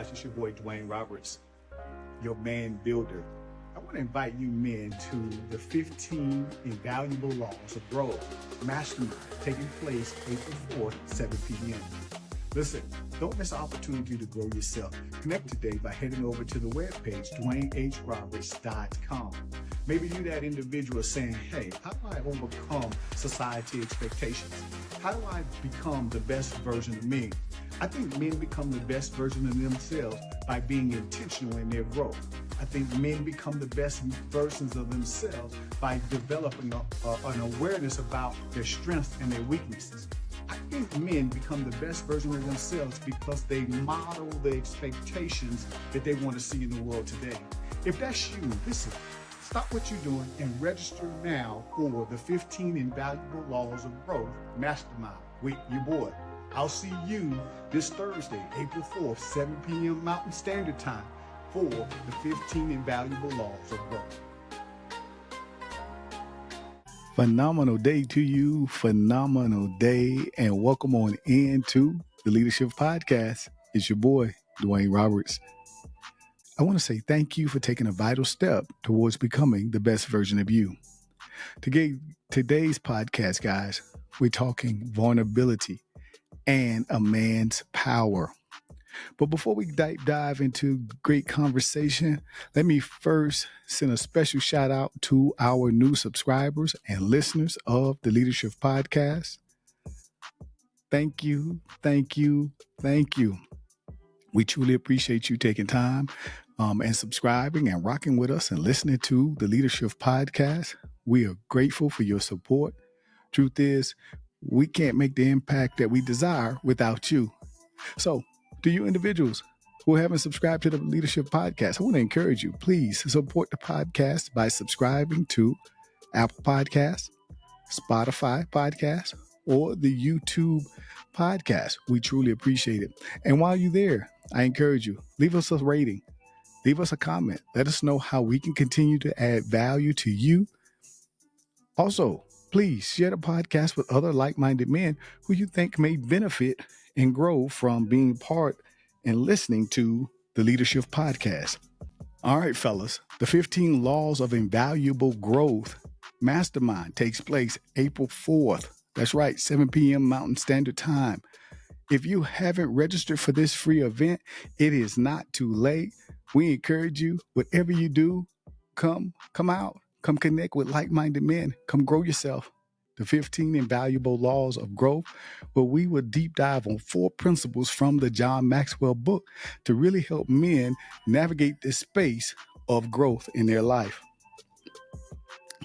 guys, it's your boy Dwayne Roberts, your man builder. I want to invite you men to the 15 Invaluable Laws of Growth Mastermind taking place April 4th, 7 p.m. Listen, don't miss an opportunity to grow yourself. Connect today by heading over to the webpage, DwayneHRoberts.com. Maybe you're that individual saying, hey, how do I overcome society expectations? How do I become the best version of me? I think men become the best version of themselves by being intentional in their growth. I think men become the best versions of themselves by developing an awareness about their strengths and their weaknesses. I think men become the best version of themselves because they model the expectations that they want to see in the world today. If that's you, listen, stop what you're doing and register now for the 15 Invaluable Laws of Growth Mastermind with your boy. I'll see you this Thursday, April 4th, 7 p.m. Mountain Standard Time for the 15 Invaluable Laws of Growth. Phenomenal day to you. Phenomenal day. And welcome on into the Leadership Podcast. It's your boy, Dwayne Roberts. I want to say thank you for taking a vital step towards becoming the best version of you. Today's podcast, guys, we're talking vulnerability and a man's power. But before we dive into great conversation, let me first send a special shout out to our new subscribers and listeners of the Leadership Podcast. Thank you, thank you, thank you. We truly appreciate you taking time and subscribing and rocking with us and listening to the Leadership Podcast. We are grateful for your support. Truth is, we can't make the impact that we desire without you. So, to you individuals who haven't subscribed to the Leadership Podcast, I want to encourage you, please support the podcast by subscribing to Apple Podcasts, Spotify Podcasts, or the YouTube Podcast. We truly appreciate it. And while you're there, I encourage you, leave us a rating, leave us a comment. Let us know how we can continue to add value to you. Also, please share the podcast with other like-minded men who you think may benefit and grow from being part and listening to the Leadership Podcast. All right, fellas, the 15 Laws of Invaluable Growth Mastermind takes place April 4th. That's right, 7 p.m. Mountain Standard Time. If you haven't registered for this free event, it is not too late. We encourage you, whatever you do, come out. Come connect with like-minded men. Come grow yourself. The 15 Invaluable Laws of Growth, where we will deep dive on 4 principles from the John Maxwell book to really help men navigate this space of growth in their life.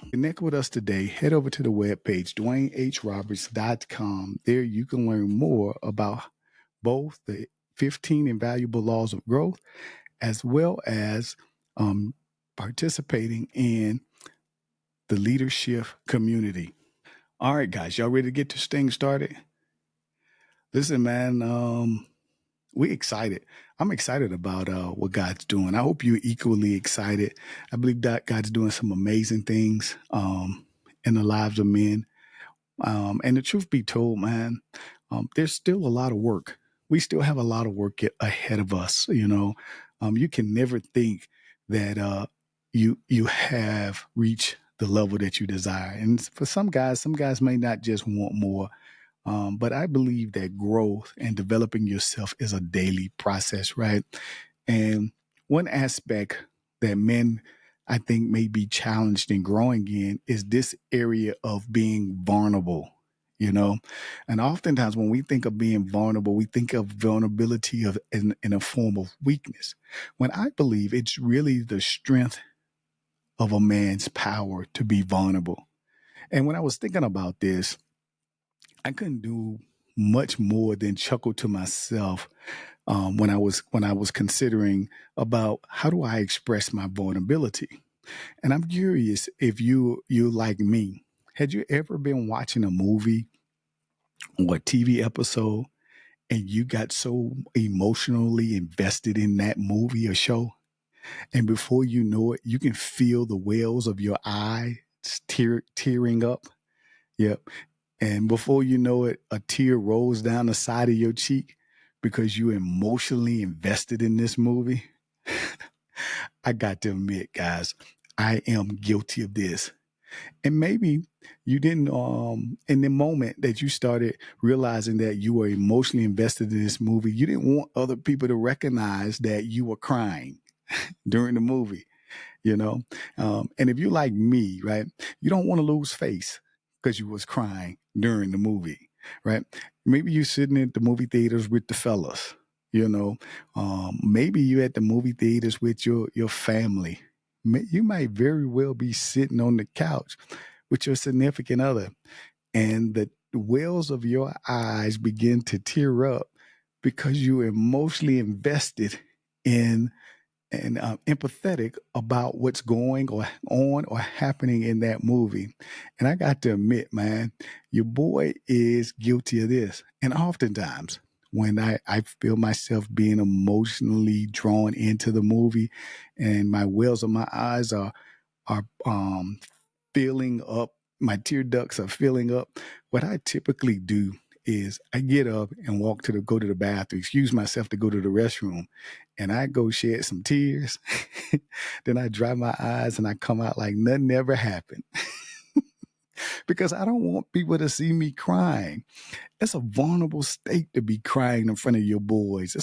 Connect with us today. Head over to the webpage, DwayneHRoberts.com. There you can learn more about both the 15 Invaluable Laws of Growth as well as participating in the leadership community. All right, guys, y'all ready to get this thing started? Listen, man, we excited. I'm excited about what God's doing. I hope you're equally excited. I believe that God's doing some amazing things in the lives of men. And the truth be told, man, there's still a lot of work. We still have a lot of work ahead of us. You know, you can never think that you have reached the level that you desire. And for some guys may not just want more. But I believe that growth and developing yourself is a daily process, right? And one aspect that men, I think, may be challenged in growing in is this area of being vulnerable, you know? And oftentimes when we think of being vulnerable, we think of vulnerability in a form of weakness, when I believe it's really the strength of a man's power to be vulnerable. And when I was thinking about this, I couldn't do much more than chuckle to myself when I was considering about how do I express my vulnerability. And I'm curious if you like me. Had you ever been watching a movie or a TV episode and you got so emotionally invested in that movie or show, and before you know it, you can feel the wells of your eyes tearing up? Yep. And before you know it, a tear rolls down the side of your cheek. because you emotionally invested in this movie? I got to admit, guys, I am guilty of this. And maybe you didn't, in the moment that you started realizing that you were emotionally invested in this movie, you didn't want other people to recognize that you were crying during the movie, you know? And if you like me, right, you don't want to lose face because you was crying during the movie, right? Maybe you sitting at the movie theaters with the fellas, you know? Maybe you at the movie theaters with your family. You might very well be sitting on the couch with your significant other, and the wells of your eyes begin to tear up because you emotionally invested in and empathetic about what's going on or happening in that movie. And I got to admit, man, your boy is guilty of this. And oftentimes, when I feel myself being emotionally drawn into the movie and my wells of my eyes are filling up, my tear ducts are filling up, what I typically do is I get up and go to the bathroom, excuse myself to go to the restroom, and I go shed some tears. Then I dry my eyes and I come out like nothing ever happened because I don't want people to see me crying. It's a vulnerable state to be crying in front of your boys.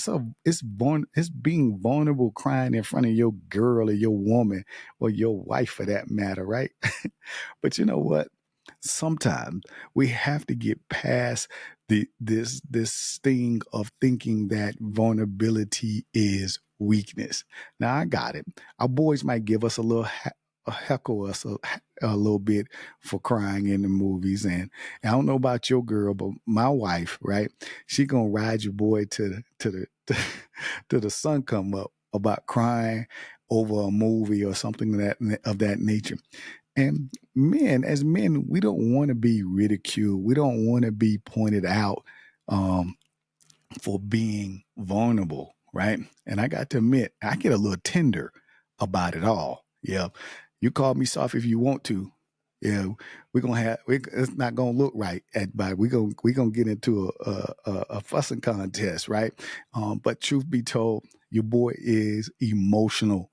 It's being vulnerable crying in front of your girl or your woman or your wife for that matter, right? But you know what? Sometimes we have to get past this thing of thinking that vulnerability is weakness. Now I got it. Our boys might give us heckle us a little bit for crying in the movies, and I don't know about your girl, but my wife, right? She gonna ride your boy to the sun come up about crying over a movie or something of that nature. And as men, we don't want to be ridiculed. We don't want to be pointed out um, for being vulnerable, right? And I got to admit, I get a little tender about it all. Yeah, you call me soft if you want to. Yeah, it's not gonna look right by we gonna get into a fussing contest, right? But truth be told, your boy is emotional,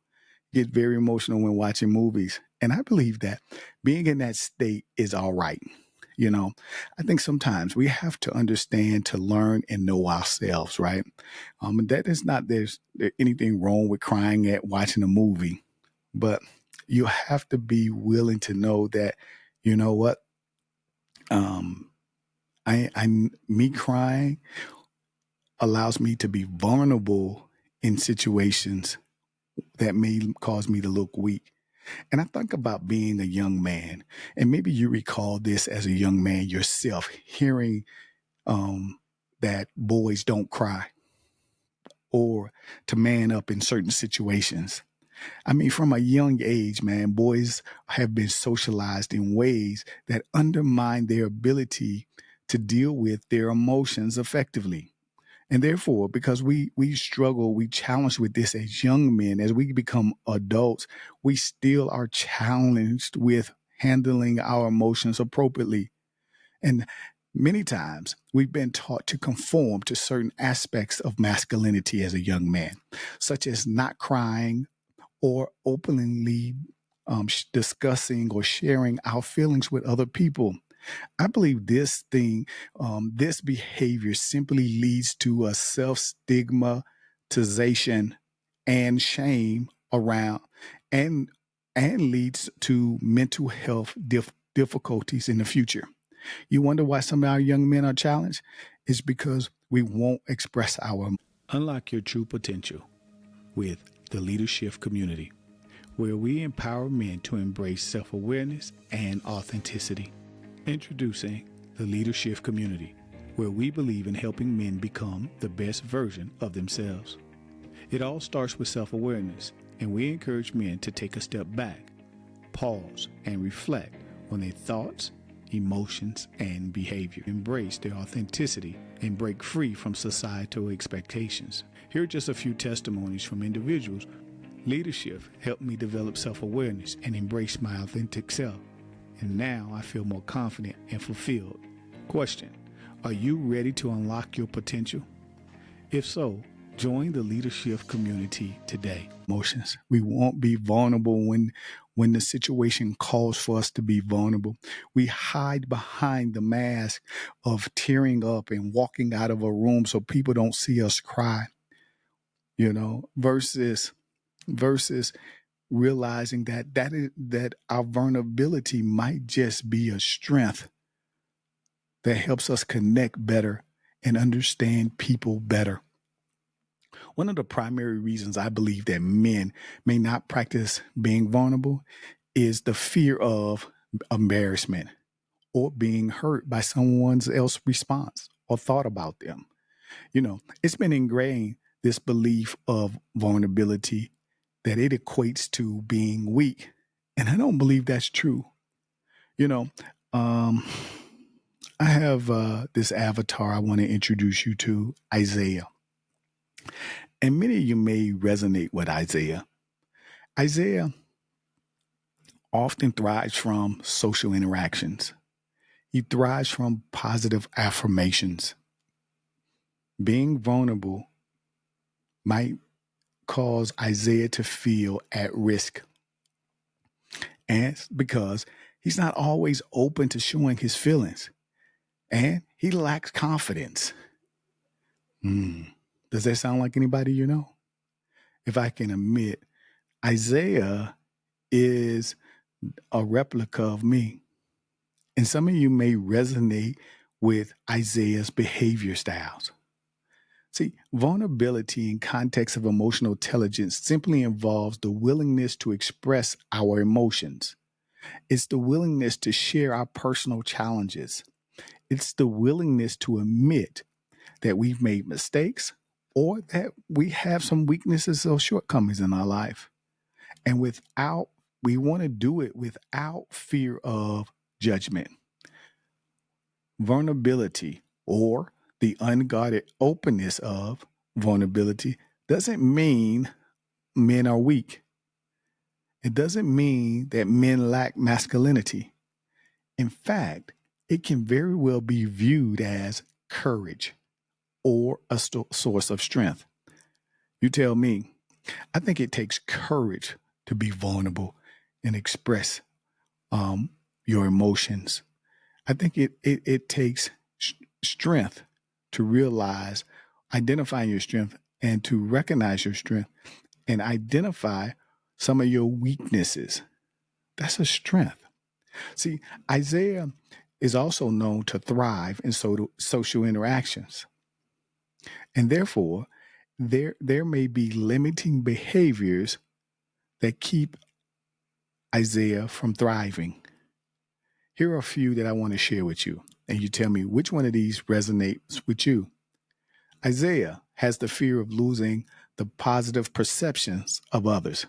get very emotional when watching movies. And I believe that being in that state is all right. You know, I think sometimes we have to understand to learn and know ourselves, right? And that is not there's anything wrong with crying at watching a movie, but you have to be willing to know that, you know what, um, me crying allows me to be vulnerable in situations that may cause me to look weak. And I think about being a young man, and maybe you recall this as a young man yourself, hearing that boys don't cry or to man up in certain situations. I mean, from a young age, man, boys have been socialized in ways that undermine their ability to deal with their emotions effectively. And therefore, because we struggle, we challenge with this as young men, as we become adults, we still are challenged with handling our emotions appropriately. And many times we've been taught to conform to certain aspects of masculinity as a young man, such as not crying or openly discussing or sharing our feelings with other people. I believe this behavior simply leads to a self stigmatization and shame around, and leads to mental health difficulties in the future. You wonder why some of our young men are challenged? It's because we won't express our. Unlock your true potential with the leadership community, where we empower men to embrace self awareness and authenticity. Introducing the Leadership Community, where we believe in helping men become the best version of themselves. It all starts with self-awareness, and we encourage men to take a step back, pause, and reflect on their thoughts, emotions, and behavior. Embrace their authenticity and break free from societal expectations. Here are just a few testimonies from individuals. Leadership helped me develop self-awareness and embrace my authentic self. And now I feel more confident and fulfilled. Question: are you ready to unlock your potential? If so, join the leadership community today. Emotions. We won't be vulnerable when the situation calls for us to be vulnerable. We hide behind the mask of tearing up and walking out of a room so people don't see us cry, versus realizing that our vulnerability might just be a strength that helps us connect better and understand people better. One of the primary reasons I believe that men may not practice being vulnerable is the fear of embarrassment or being hurt by someone else's response or thought about them. It's been ingrained, this belief of vulnerability, that it equates to being weak. And I don't believe that's true. You know, um, I have this avatar I want to introduce you to, Isaiah. And many of you may resonate with Isaiah. Isaiah often thrives from social interactions. He thrives from positive affirmations. Being vulnerable might cause Isaiah to feel at risk. And because he's not always open to showing his feelings. And he lacks confidence. Does that sound like anybody you know? If I can admit, Isaiah is a replica of me. And some of you may resonate with Isaiah's behavior styles. See, vulnerability in context of emotional intelligence simply involves the willingness to express our emotions. It's the willingness to share our personal challenges. It's the willingness to admit that we've made mistakes or that we have some weaknesses or shortcomings in our life. And we want to do it without fear of judgment. Vulnerability, or the unguarded openness of vulnerability, doesn't mean men are weak. It doesn't mean that men lack masculinity. In fact, it can very well be viewed as courage or a source of strength. You tell me. I think it takes courage to be vulnerable and express your emotions. I think it takes strength to realize, identifying your strength and to recognize your strength and identify some of your weaknesses. That's a strength. See, Isaiah is also known to thrive in social interactions. And therefore, there may be limiting behaviors that keep Isaiah from thriving. Here are a few that I want to share with you, and you tell me which one of these resonates with you. Isaiah has the fear of losing the positive perceptions of others.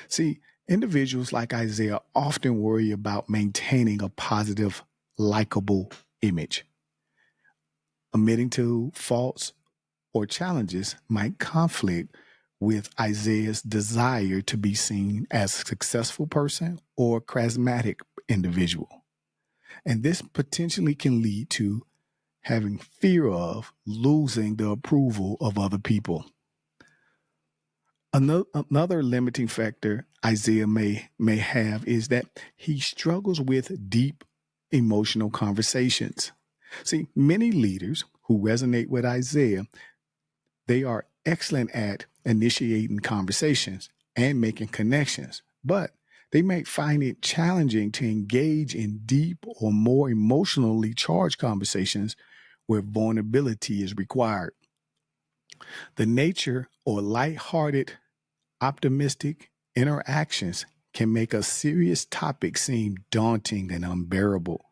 See, individuals like Isaiah often worry about maintaining a positive, likable image. Admitting to faults or challenges might conflict with Isaiah's desire to be seen as a successful person or charismatic individual. And this potentially can lead to having fear of losing the approval of other people. Another limiting factor Isaiah may have is that he struggles with deep emotional conversations. See, many leaders who resonate with Isaiah, they are excellent at initiating conversations and making connections, but they might find it challenging to engage in deep or more emotionally charged conversations where vulnerability is required. The nature or lighthearted, optimistic interactions can make a serious topic seem daunting and unbearable.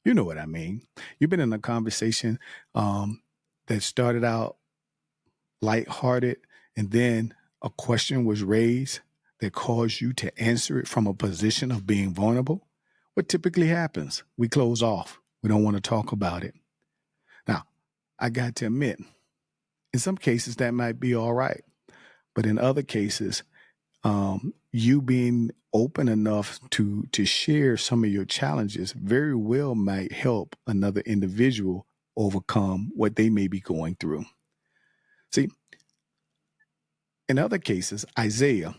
You know what I mean. You've been in a conversation that started out lighthearted, and then a question was raised that caused you to answer it from a position of being vulnerable. What typically happens? We close off. We don't want to talk about it. Now, I got to admit, in some cases that might be all right. But in other cases, you being open enough to share some of your challenges very well might help another individual overcome what they may be going through. See, in other cases, Isaiah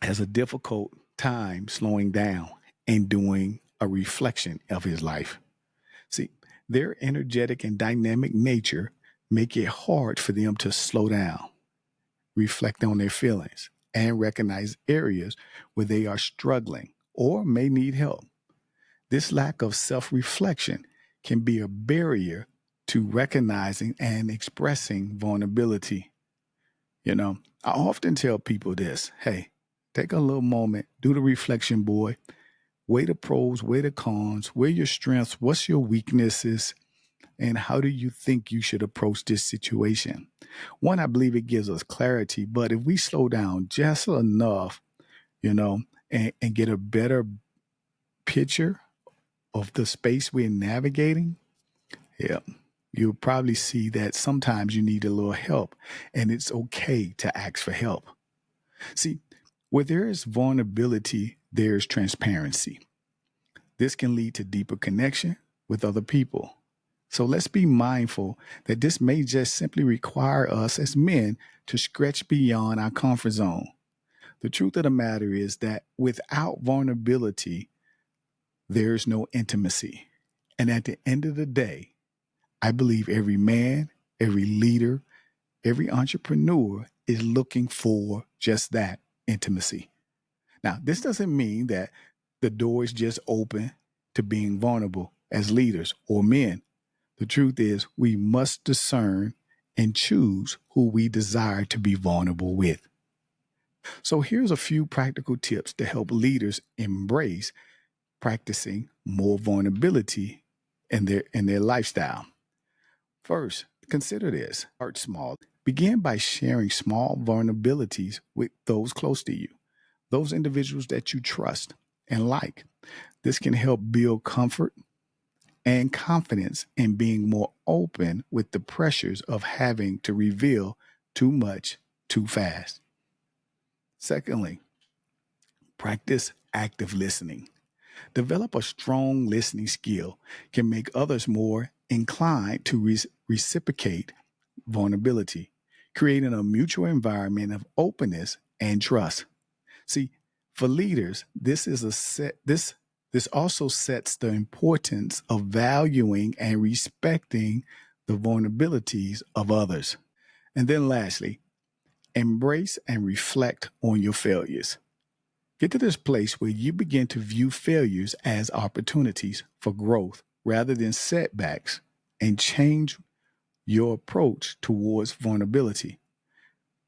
has a difficult time slowing down and doing a reflection of his life. See, their energetic and dynamic nature make it hard for them to slow down, reflect on their feelings, and recognize areas where they are struggling or may need help. This lack of self reflection can be a barrier to recognizing and expressing vulnerability. I often tell people this: hey, take a little moment, do the reflection, boy. Weigh the pros, weigh the cons, where your strengths, what's your weaknesses, and how do you think you should approach this situation? One, I believe it gives us clarity, but if we slow down just enough, and get a better picture of the space we're navigating, yeah, you'll probably see that sometimes you need a little help, and it's okay to ask for help. See, where there is vulnerability, there's transparency. This can lead to deeper connection with other people. So let's be mindful that this may just simply require us as men to stretch beyond our comfort zone. The truth of the matter is that without vulnerability, there's no intimacy. And at the end of the day, I believe every man, every leader, every entrepreneur is looking for just that intimacy. Now, this doesn't mean that the door is just open to being vulnerable as leaders or men. The truth is, we must discern and choose who we desire to be vulnerable with. So here's a few practical tips to help leaders embrace practicing more vulnerability in their lifestyle. First, consider this. Start small. Begin by sharing small vulnerabilities with those close to you, those individuals that you trust and like. This can help build comfort and confidence in being more open with the pressures of having to reveal too much too fast. Secondly, practice active listening. Develop a strong listening skill can make others more inclined to reciprocate vulnerability, creating a mutual environment of openness and trust. See, for leaders, this also sets the importance of valuing and respecting the vulnerabilities of others. And then lastly, embrace and reflect on your failures. Get to this place where you begin to view failures as opportunities for growth rather than setbacks, and change your approach towards vulnerability.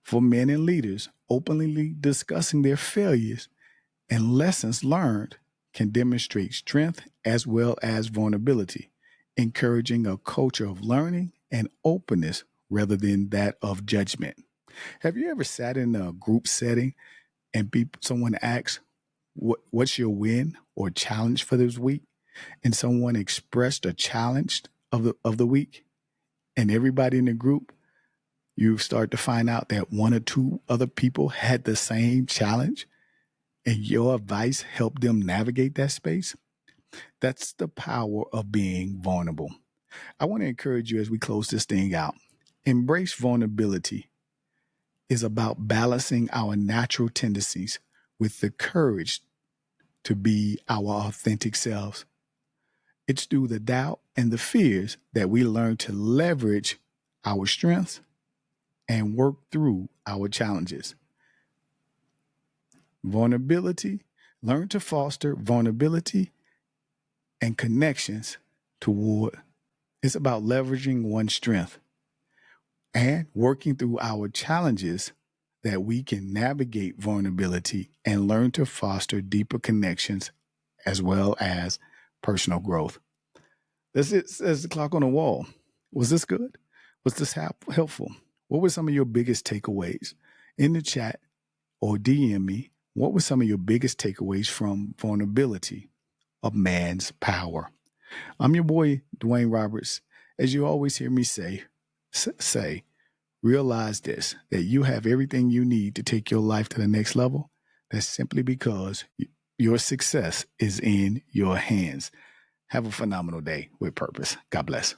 For men and leaders, openly discussing their failures and lessons learned can demonstrate strength as well as vulnerability, encouraging a culture of learning and openness rather than that of judgment. Have you ever sat in a group setting and someone asks, what's your win or challenge for this week? And someone expressed a challenge of the week, and everybody in the group, you start to find out that one or two other people had the same challenge, and your advice helped them navigate that space. That's the power of being vulnerable. I want to encourage you as we close this thing out. Embrace vulnerability is about balancing our natural tendencies with the courage to be our authentic selves. It's through the doubt and the fears that we learn to leverage our strengths and work through our challenges. Learn to foster vulnerability and connections toward. It's about leveraging one's strength and working through our challenges that we can navigate vulnerability and learn to foster deeper connections as well as personal growth. That's it, says the clock on the wall. Was this good? Was this helpful? What were some of your biggest takeaways? In the chat or DM me, what were some of your biggest takeaways from vulnerability of man's power? I'm your boy, Dwayne Roberts. As you always hear me say, realize this, that you have everything you need to take your life to the next level. That's simply because your success is in your hands. Have a phenomenal day with purpose. God bless.